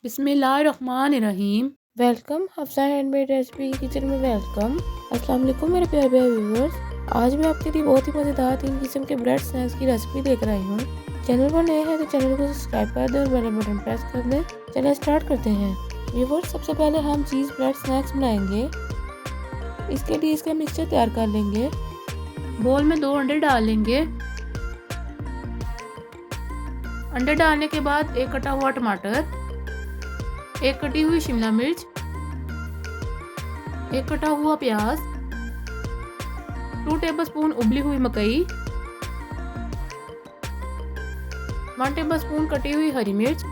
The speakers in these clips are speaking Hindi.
बिस्मिल्लाहिर्रहमानिर्रहीम। Welcome Hafsa handmade recipe kitchen में वेलकम। अस्सलाम वालेकुम मेरे प्यारे प्यारे व्यूवर्स। आज मैं आपके लिए बहुत ही मज़ेदार 3 किस्म के ब्रेड स्नैक्स की रेसिपी लेकर आई हूँ। चैनल पर नए हैं तो चैनल को सब्सक्राइब कर दें और बेल बटन प्रेस कर दें। चलिए स्टार्ट करते हैं। व्यूवर्स, सबसे पहले हम चीज़ ब्रेड स्नैक्स बनाएंगे। इसके लिए इसका मिक्सचर तैयार कर लेंगे। बोल में 2 अंडे डाल लेंगे। अंडे डालने के बाद एक कटा हुआ टमाटर, एक कटी हुई शिमला मिर्च, एक कटा हुआ प्याज, 2 टेबलस्पून उबली हुई मकई, 1 टेबलस्पून कटी हुई हरी मिर्च,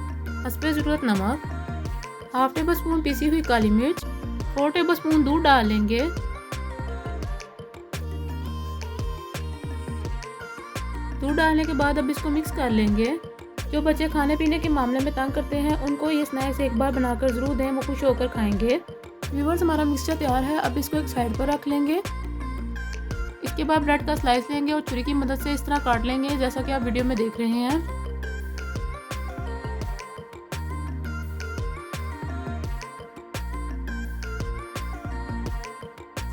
हस्बे ज़रूरत नमक, 1/2 टेबलस्पून पिसी हुई काली मिर्च, 4 टेबलस्पून दूध डाल लेंगे। दूध डालने के बाद अब इसको मिक्स कर लेंगे। जो बच्चे खाने पीने के मामले में तंग करते हैं उनको ये स्नैक्स एक बार बनाकर ज़रूर दें, वो खुश होकर खाएंगे। व्यूवर्स, हमारा मिक्सचर तैयार है। अब इसको एक साइड पर रख लेंगे। इसके बाद ब्रेड का स्लाइस लेंगे और छुरी की मदद से इस तरह काट लेंगे जैसा कि आप वीडियो में देख रहे हैं।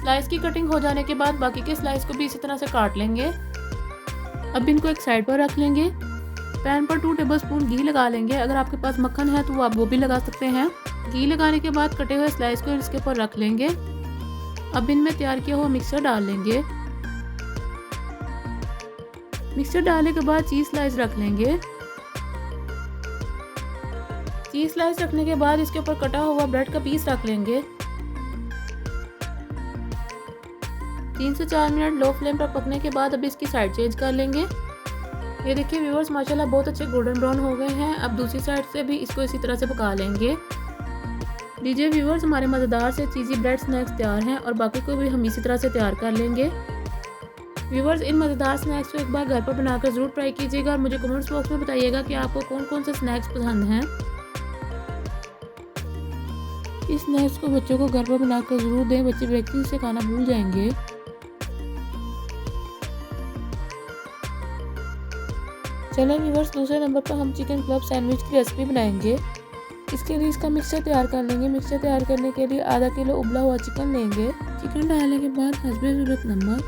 स्लाइस की कटिंग हो जाने के बाद बाकी के स्लाइस को भी इसी तरह से काट लेंगे। अब इनको एक साइड पर रख लेंगे। पैन पर 2 टेबलस्पून घी लगा लेंगे। अगर आपके पास मक्खन है तो आप वो भी लगा सकते हैं। घी लगाने के बाद कटे हुए स्लाइस को इसके ऊपर रख लेंगे। अब इनमें तैयार किया हुआ मिक्सचर डाल लेंगे। मिक्सचर डालने के बाद चीज़ स्लाइस रख लेंगे। चीज़ स्लाइस रखने के बाद इसके ऊपर कटा हुआ ब्रेड का पीस रख लेंगे। 3 से 4 मिनट लो फ्लेम पर पकने के बाद अब इसकी साइड चेंज कर लेंगे। ये देखिए व्यूअर्स, माशाल्लाह बहुत अच्छे गोल्डन ब्राउन हो गए हैं। अब दूसरी साइड से भी इसको इसी तरह से पका लेंगे। लीजिए व्यूअर्स, हमारे मज़ेदार से चीज़ी ब्रेड स्नैक्स तैयार हैं और बाकी को भी हम इसी तरह से तैयार कर लेंगे। व्यूअर्स, इन मज़ेदार स्नैक्स को एक बार घर पर बनाकर ज़रूर ट्राई कीजिएगा और मुझे कमेंट्स बॉक्स में बताइएगा कि आपको कौन कौन से स्नैक्स पसंद हैं। इस स्नैक्स को बच्चों को घर पर बनाकर ज़रूर दें, बच्चे ब्रेकफास्ट से खाना भूल जाएंगे। चलिए व्यूअर्स, दूसरे नंबर पर हम चिकन क्लब सैंडविच की रेसिपी बनाएंगे। इसके लिए इसका मिक्सचर तैयार कर लेंगे। मिक्सचर तैयार करने के लिए आधा किलो उबला हुआ चिकन लेंगे। चिकन डालने के बाद हस्बे ज़रूरत नमक,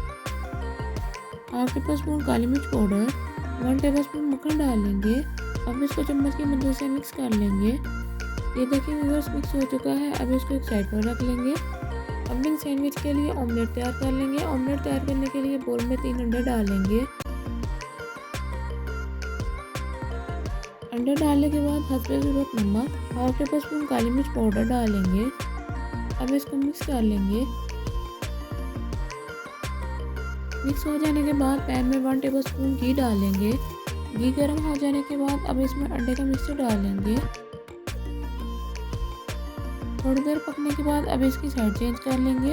1/2 टेबलस्पून काली मिर्च पाउडर, 1 टेबलस्पून मक्खन डाल लेंगे। अब इसको चम्मच की मदद से मिक्स कर लेंगे। ये देखिए व्यूअर्स, मिक्स हो चुका है। अब इसको एक साइड पर रख लेंगे। अब इन सैंडविच के लिए ऑमलेट तैयार कर लेंगे। ऑमलेट तैयार करने के लिए बोल में 3 अंडे डाल लेंगे। अंडे डालने के बाद हस्बे ज़रूरत नमक, 1/2 टेबलस्पून काली मिर्च पाउडर डालेंगे। अब इसको मिक्स कर लेंगे। मिक्स हो जाने के बाद पैन में 1 टेबलस्पून घी डालेंगे। घी गर्म हो जाने के बाद अब इसमें अंडे का मिक्सचर डालेंगे। थोड़ी देर पकने के बाद अब इसकी साइड चेंज कर लेंगे।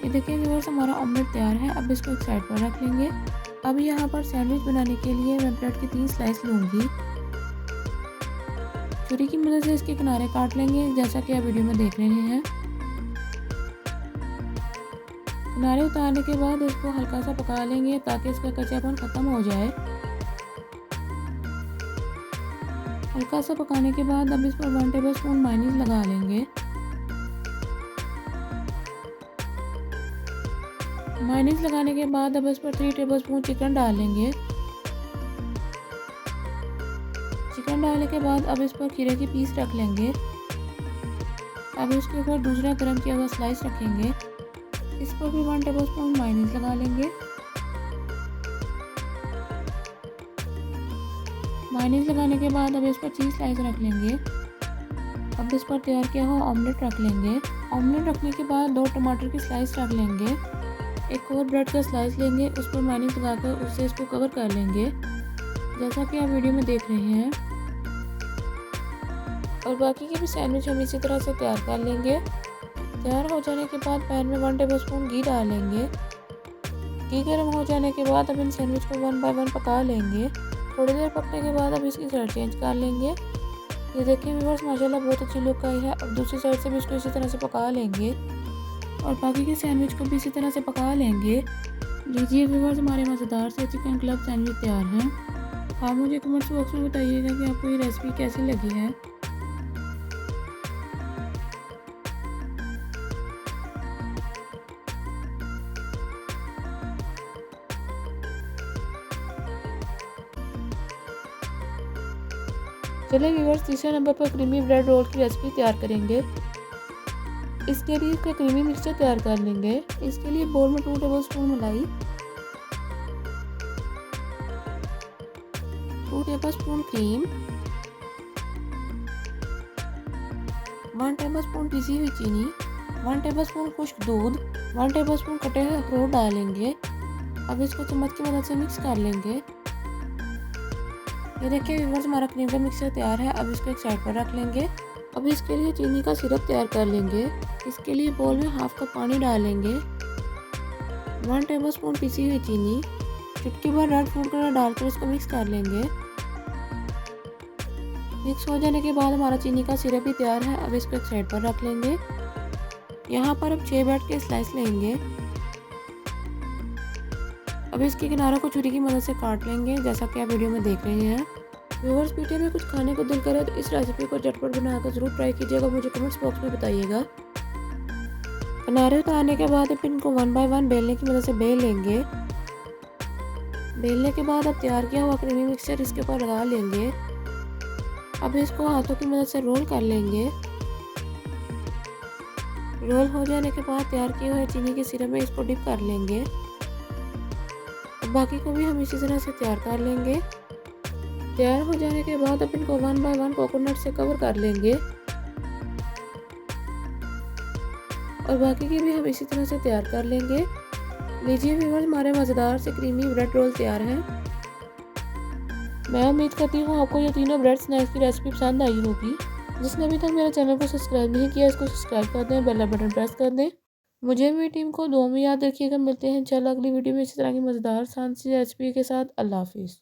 ये देखिए व्यूअर्स, हमारा ऑमलेट तैयार है। अब इसको एक साइड पर रख लेंगे। अब यहाँ पर सैंडविच बनाने के लिए मैं ब्रेड की 3 स्लाइस लूँगी। छुरी की मदद से इसके किनारे काट लेंगे जैसा कि आप वीडियो में देख रहे हैं। किनारे उतारने के बाद इसको हल्का सा पका लेंगे ताकि इसका कच्चापन ख़त्म हो जाए। हल्का सा पकाने के बाद अब इस पर 1 टेबलस्पून मायोनीज लगा लेंगे। मायोनीज लगाने के बाद अब इस पर 3 टेबलस्पून चिकन डालेंगे। चिकन डालने के बाद अब इस पर खीरे की पीस रख लेंगे। अब इसके ऊपर दूसरा गर्म किया हुआ स्लाइस रखेंगे। इस पर भी 1 टेबलस्पून मायोनीज लगा लेंगे। मायोनीज लगाने के बाद अब इस पर चीज़ स्लाइस रख लेंगे। अब इस पर तैयार किया हुआ ऑमलेट रख लेंगे। ऑमलेट रखने के बाद 2 टमाटर की स्लाइस रख लेंगे। एक और ब्रेड का स्लाइस लेंगे, उस पर मायोनीज लगाकर उससे इसको कवर कर लेंगे जैसा कि आप वीडियो में देख रहे हैं। और बाकी के भी सैंडविच हम इसी तरह से तैयार कर लेंगे। तैयार हो जाने के बाद पैन में 1 टेबलस्पून घी डालेंगे। घी गर्म हो जाने के बाद अब इन सैंडविच को 1 बाय 1 पका लेंगे। थोड़ी देर पकने के बाद अब इसकी साइड चेंज कर लेंगे। ये देखिए व्यूअर्स, माशाल्लाह बहुत अच्छी लुक आई है। अब दूसरी साइड से भी इसको इसी तरह से पका लेंगे और बाकी के सैंडविच को भी इसी तरह से पका लेंगे। लीजिए व्यूअर्स, हमारे मज़ेदार से चिकन क्लब सैंडविच तैयार हैं। आप मुझे कमेंट्स बॉक्स में बताइएगा कि आपको ये रेसिपी कैसी लगी है। चलिए व्यूअर्स, तीसरे नंबर पर क्रीमी ब्रेड रोल की रेसिपी तैयार करेंगे। इसके लिए इसका क्रीमी मिक्सचर तैयार कर लेंगे। इसके लिए बोल में 2 टेबलस्पून मलाई, 2 टेबलस्पून क्रीम, 1 टेबलस्पून पिसी हुई चीनी, 1 टेबलस्पून खुश्क दूध, 1 टेबलस्पून कटे हुए अखरोट डालेंगे। अब इसको चम्मच की मदद से मिक्स कर लेंगे। ये देखिए व्यूअर्स, हमारा क्रीम का मिक्सचर तैयार है। अब इसको एक साइड पर रख लेंगे। अब इसके लिए चीनी का सिरप तैयार कर लेंगे। इसके लिए बोल में हाफ कप पानी डालेंगे, 1 टेबलस्पून पिसी हुई चीनी, चुटकी भर रेड फूड कलर डालकर इसको मिक्स कर लेंगे। मिक्स हो जाने के बाद हमारा चीनी का सिरप भी तैयार है। अब इसको एक साइड पर रख लेंगे। यहाँ पर अब 6 ब्रेड के स्लाइस लेंगे। अब इसके किनारों को छुरी की मदद से काट लेंगे, जैसा कि आप वीडियो में देख रहे हैं। व्यूअर्स, मीठे में कुछ खाने को दिल करे तो इस रेसिपी को झटपट बनाकर ज़रूर ट्राई कीजिएगा। मुझे कमेंट्स बॉक्स में बताइएगा। किनारे उतारने के बाद अब इनको 1 बाय 1 बेलने की मदद से बेल लेंगे। बेलने के बाद अब तैयार किया हुआ क्रीमी मिक्सचर इसके ऊपर लगा लेंगे। अब इसको हाथों की मदद से रोल कर लेंगे। रोल हो जाने के बाद तैयार किए हुए चीनी के सिरप में इसको डिप कर लेंगे। बाकी को भी हम इसी तरह से तैयार कर लेंगे। तैयार हो जाने के बाद अब इनको 1 बाय 1 कोकोनट से कवर कर लेंगे और बाकी के भी हम इसी तरह से तैयार कर लेंगे। लीजिए व्यूअर्स, हमारे मज़ेदार से क्रीमी ब्रेड रोल तैयार है। मैं उम्मीद करती हूँ आपको ये तीनों ब्रेड स्नैक्स की रेसिपी पसंद आई होगी। जिसने अभी तक मेरे चैनल को सब्सक्राइब नहीं किया, इसको सब्सक्राइब कर दें, बेल बटन प्रेस कर दें। मुझे मेरी टीम को दुआ में याद रखिएगा। मिलते हैं इंशाल्लाह अगली वीडियो में इसी तरह की मज़ेदार आसान सी रेसिपी के साथ। अल्लाह हाफिज़।